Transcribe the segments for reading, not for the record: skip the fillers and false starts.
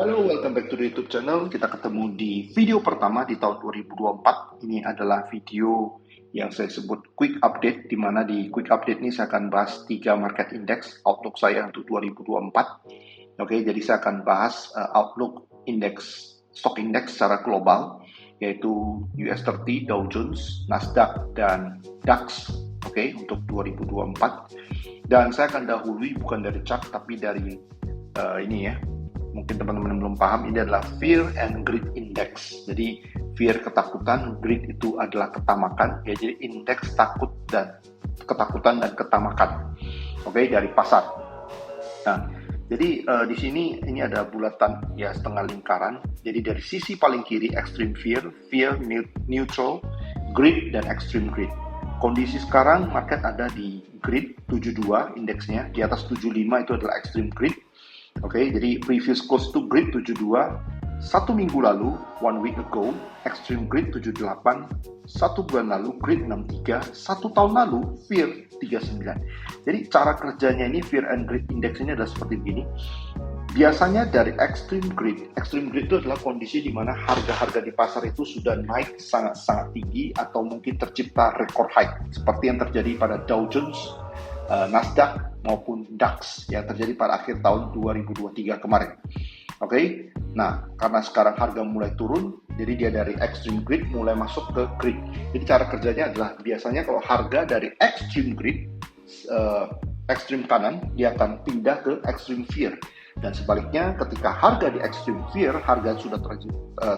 Halo, welcome back to the YouTube channel. Kita ketemu di video pertama di tahun 2024. Ini adalah video yang saya sebut quick update, di mana di quick update ini saya akan bahas 3 market index outlook saya untuk 2024. Oke, jadi saya akan bahas outlook index, stock index secara global, yaitu US30, Dow Jones, Nasdaq, dan DAX. Oke, untuk 2024. Dan saya akan dahului bukan dari chart, tapi dari ini ya. Mungkin teman-teman belum paham, ini adalah Fear and Greed Index. Jadi fear ketakutan, greed itu adalah ketamakan. Ya, jadi indeks takut dan ketakutan dan ketamakan. Oke, dari pasar. Nah, jadi di sini ini ada bulatan ya setengah lingkaran. Jadi dari sisi paling kiri extreme fear, fear neutral, greed dan extreme greed. Kondisi sekarang market ada di greed 72 indeksnya, di atas 75 itu adalah extreme greed. Oke, jadi previous close to greed 72, 1 minggu lalu, 1 week ago, extreme greed 78, 1 bulan lalu, greed 63, 1 tahun lalu, fear 39. Jadi cara kerjanya ini, fear and greed index ini adalah seperti begini. Biasanya dari extreme greed itu adalah kondisi di mana harga-harga di pasar itu sudah naik sangat-sangat tinggi atau mungkin tercipta record high, seperti yang terjadi pada Dow Jones, Nasdaq maupun DAX yang terjadi pada akhir tahun 2023 kemarin. Oke, nah karena sekarang harga mulai turun, jadi dia dari extreme greed mulai masuk ke greed. Jadi cara kerjanya adalah biasanya kalau harga dari extreme greed, extreme kanan, dia akan pindah ke extreme fear. Dan sebaliknya, ketika harga di extreme fear, harga sudah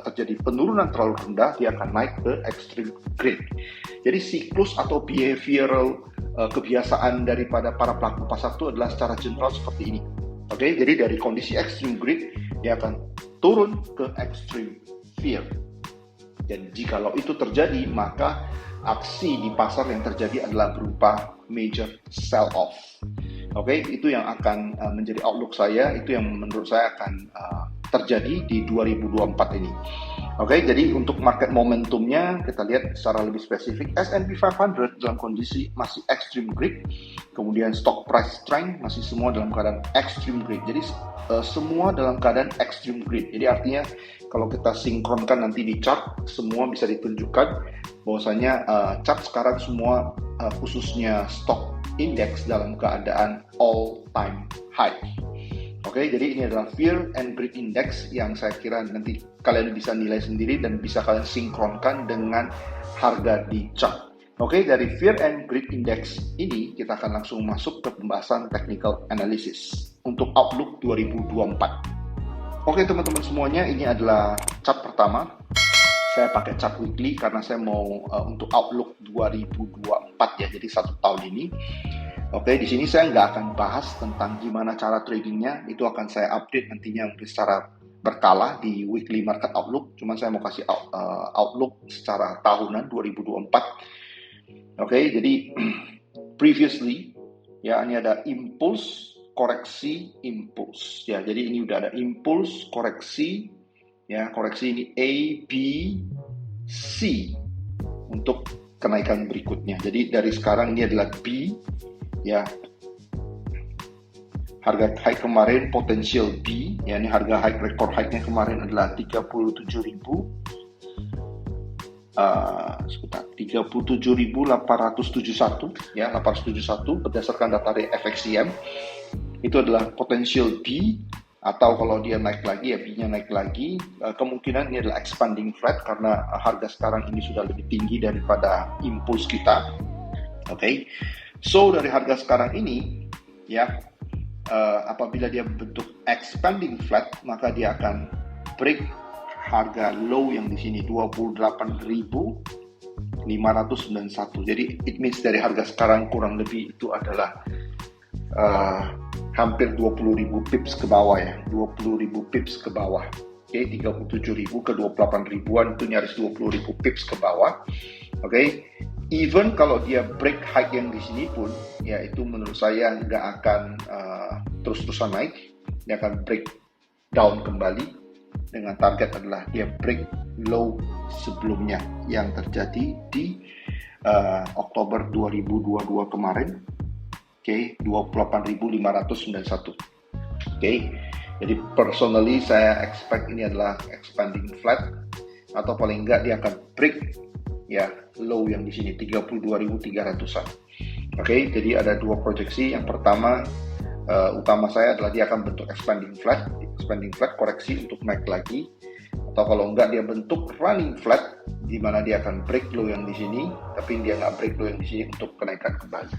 terjadi penurunan terlalu rendah, dia akan naik ke extreme greed. Jadi siklus atau behavioral kebiasaan daripada para pelaku pasar itu adalah secara general seperti ini. Oke, jadi dari kondisi extreme greed, dia akan turun ke extreme fear. Dan jikalau itu terjadi, maka aksi di pasar yang terjadi adalah berupa major sell off. Oke, itu yang akan menjadi outlook saya, itu yang menurut saya akan terjadi di 2024 ini. Oke, jadi untuk market momentumnya kita lihat secara lebih spesifik. S&P 500 dalam kondisi masih extreme greed, kemudian stock price strength masih semua dalam keadaan extreme greed. Jadi semua dalam keadaan extreme greed. Jadi artinya kalau kita sinkronkan nanti di chart, semua bisa ditunjukkan bahwasanya chart sekarang semua khususnya stock index dalam keadaan all time high. Oke, jadi ini adalah Fear and Greed Index yang saya kira nanti kalian bisa nilai sendiri dan bisa kalian sinkronkan dengan harga di chart. Oke, dari Fear and Greed Index ini kita akan langsung masuk ke pembahasan technical analysis untuk outlook 2024. Oke teman-teman semuanya, ini adalah chart pertama. Saya pakai chart weekly karena saya mau untuk outlook 2024 ya, jadi 1 tahun ini. Oke, di sini saya nggak akan bahas tentang gimana cara tradingnya, itu akan saya update nantinya mungkin secara berkala di weekly market outlook. Cuman saya mau kasih outlook secara tahunan 2024. Oke, jadi previously ya ini ada impulse, koreksi, impulse ya. Jadi ini udah ada impulse, koreksi ya, koreksi ini A, B, C untuk kenaikan berikutnya. Jadi dari sekarang ini adalah B ya, harga high kemarin potensial B ya, ini harga high record high-nya kemarin adalah 37.871 ya, 871 berdasarkan data dari FXCM. Itu adalah potensial B, atau kalau dia naik lagi ya B-nya naik lagi, kemungkinan ini adalah expanding flat karena harga sekarang ini sudah lebih tinggi daripada impuls kita. Oke. So dari harga sekarang ini ya, apabila dia bentuk expanding flat, maka dia akan break harga low yang di sini 28.591. Jadi it means dari harga sekarang kurang lebih itu adalah hampir 20.000 pips ke bawah ya, 20.000 pips ke bawah. Oke, 37.000 ke 28.000-an itu nyaris 20.000 pips ke bawah. Oke. Even kalau dia break high yang di sini pun, ya itu menurut saya nggak akan terus-terusan naik, dia akan break down kembali dengan target adalah dia break low sebelumnya yang terjadi di Oktober 2022 kemarin, 28.591. Jadi personally saya expect ini adalah expanding flat atau paling enggak dia akan break ya low yang di sini 32.300-an. Oke, jadi ada dua proyeksi. Yang pertama utama saya adalah dia akan bentuk expanding flat koreksi untuk naik lagi, atau kalau enggak dia bentuk running flat di mana dia akan break low yang di sini, tapi dia nggak break low yang di sini untuk kenaikan kembali.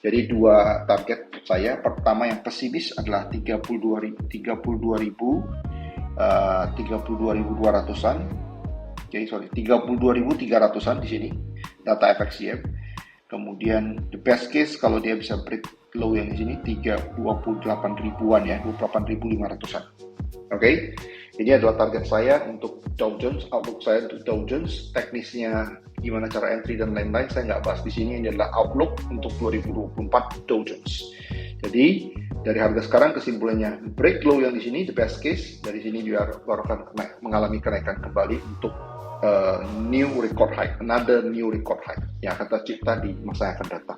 Jadi dua target saya, pertama yang pesimis adalah 32.200-an. Oke, 32.300-an di sini data FXCM. Kemudian the best case kalau dia bisa break low yang di sini 28.000-an ya, 28.500-an. Oke. Ini adalah target saya untuk Dow Jones, outlook saya untuk Dow Jones. Teknisnya gimana cara entry dan lain-lain saya nggak bahas di sini. Ini adalah outlook untuk 2024 Dow Jones. Jadi dari harga sekarang kesimpulannya break low yang di sini the best case, dari sini dia baru akan mengalami kenaikan kembali untuk new record high, another new record high yang akan tercipta di masa yang akan datang.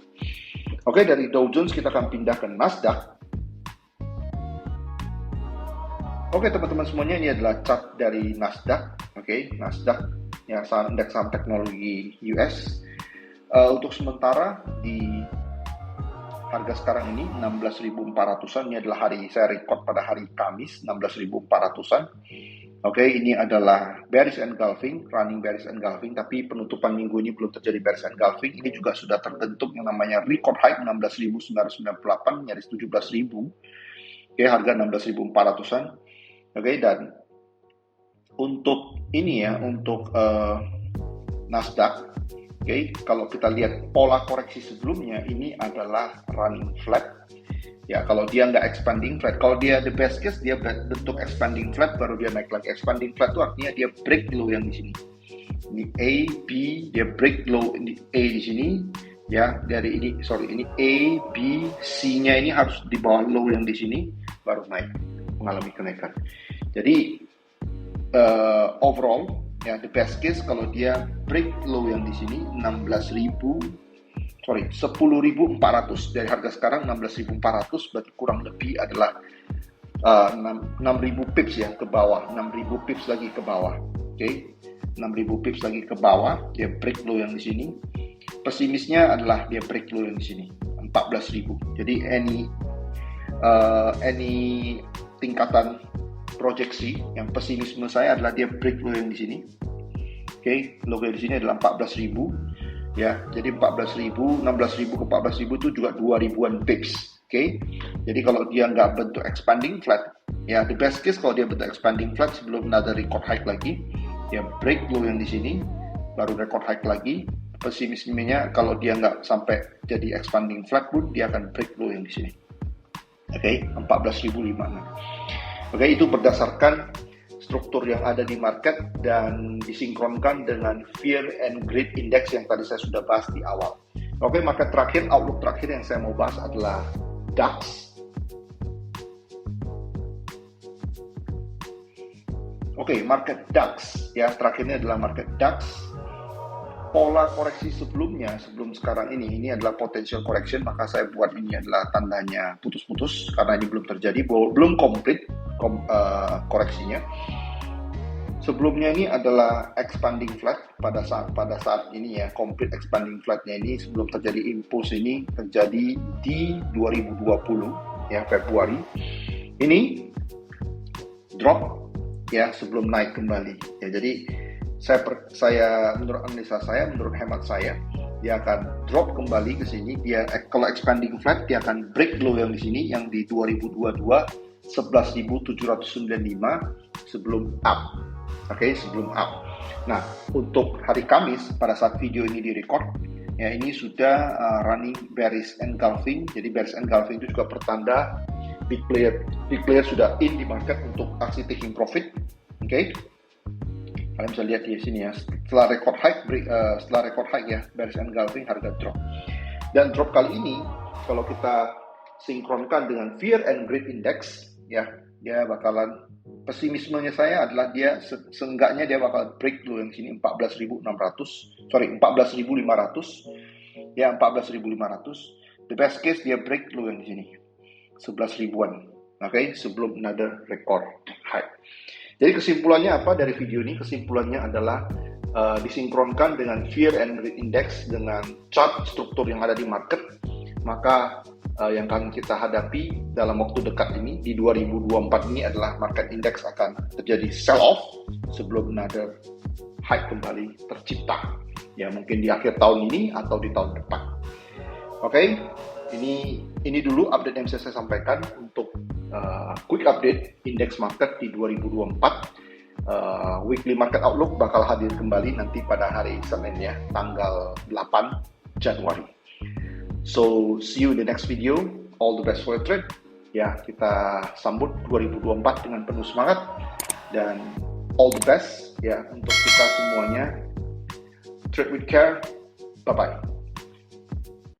Oke, dari Dow Jones kita akan pindah ke Nasdaq. Oke teman-teman semuanya, ini adalah chart dari Nasdaq. Oke, Nasdaq ya, indeks saham teknologi US. Untuk sementara di harga sekarang ini 16.400-an. Ini adalah hari saya record pada hari Kamis 16.400-an. Oke, ini adalah bearish engulfing, running bearish engulfing, tapi penutupan minggu ini belum terjadi bearish engulfing. Ini juga sudah terbentuk yang namanya record high 16.998, nyaris 17.000. Oke, harga 16.400-an. Oke, dan untuk ini ya, untuk Nasdaq, oke, kalau kita lihat pola koreksi sebelumnya, ini adalah running flat. Ya, kalau dia nggak expanding flat, kalau dia the best case dia bentuk expanding flat, baru dia naik lagi. Expanding flat itu artinya dia break low yang di sini. Ini A, B, dia break low di A di sini. Ya, dari ini, ini A, B, C-nya ini harus di bawah low yang di sini, baru naik, mengalami kenaikan. Jadi overall ya the best case kalau dia break low yang di sini 10.400 dari harga sekarang 16.400, berarti kurang lebih adalah 6.000 pips ya ke bawah, 6.000 pips lagi ke bawah. Oke, 6.000 pips lagi ke bawah, dia break low yang di sini. Pesimisnya adalah dia break low yang di sini 14.000. Jadi any tingkatan proyeksi yang pesimisme saya adalah dia break low yang di sini. Oke, logo di sini adalah 14.000 ya. Jadi 16.000 ke 14.000 itu juga 2.000-an pips. Oke. Jadi kalau dia nggak bentuk expanding flat, ya the best case kalau dia bentuk expanding flat sebelum another record high lagi, dia break low yang di sini, baru record high lagi. Pesimismenya kalau dia nggak sampai jadi expanding flat pun dia akan break low yang di sini. Oke, 14.005. Oke, itu berdasarkan struktur yang ada di market dan disinkronkan dengan Fear and Greed Index yang tadi saya sudah bahas di awal. Oke, market terakhir, outlook terakhir yang saya mau bahas adalah DAX. Oke, market DAX ya, terakhirnya adalah market DAX. Pola koreksi sebelumnya, sebelum sekarang ini adalah potential correction, maka saya buat ini adalah tandanya putus-putus karena ini belum terjadi, belum komplit koreksinya. Sebelumnya ini adalah expanding flat pada saat ini ya, complete expanding flatnya ini sebelum terjadi impulse ini terjadi di 2020 ya, Februari. Ini drop ya sebelum naik kembali ya. Jadi saya menurut analisa saya, menurut hemat saya, dia akan drop kembali ke sini. Dia kalau expanding flat dia akan break low yang di sini yang di 2022 11.795 sebelum up. Oke, sebelum up. Nah, untuk hari Kamis pada saat video ini direcord ya, ini sudah running bearish engulfing. Jadi bearish engulfing itu juga pertanda big player sudah in di market untuk aksi taking profit. Oke. Kalian bisa lihat di sini ya, setelah record high ya, bearish engulfing, harga drop. Dan drop kali ini kalau kita sinkronkan dengan Fear and Greed Index ya, dia bakalan, pesimismenya saya adalah dia seenggaknya dia bakal break low yang sini 14.500 ya, 14.500. The best case dia break low yang di sini 11 ribuan. Oke, sebelum another record high. Jadi kesimpulannya apa dari video ini? Kesimpulannya adalah disinkronkan dengan fear and greed index dengan chart struktur yang ada di market, maka yang akan kita hadapi dalam waktu dekat ini di 2024 ini adalah market index akan terjadi sell off sebelum another high kembali tercipta. Ya, mungkin di akhir tahun ini atau di tahun depan. Oke, ini dulu update yang saya sampaikan untuk quick update indeks market di 2024. Weekly market outlook bakal hadir kembali nanti pada hari Senin ya, tanggal 8 Januari. So, see you in the next video. All the best for your trade. Ya, kita sambut 2024 dengan penuh semangat dan all the best ya untuk kita semuanya. Trade with care. Bye-bye.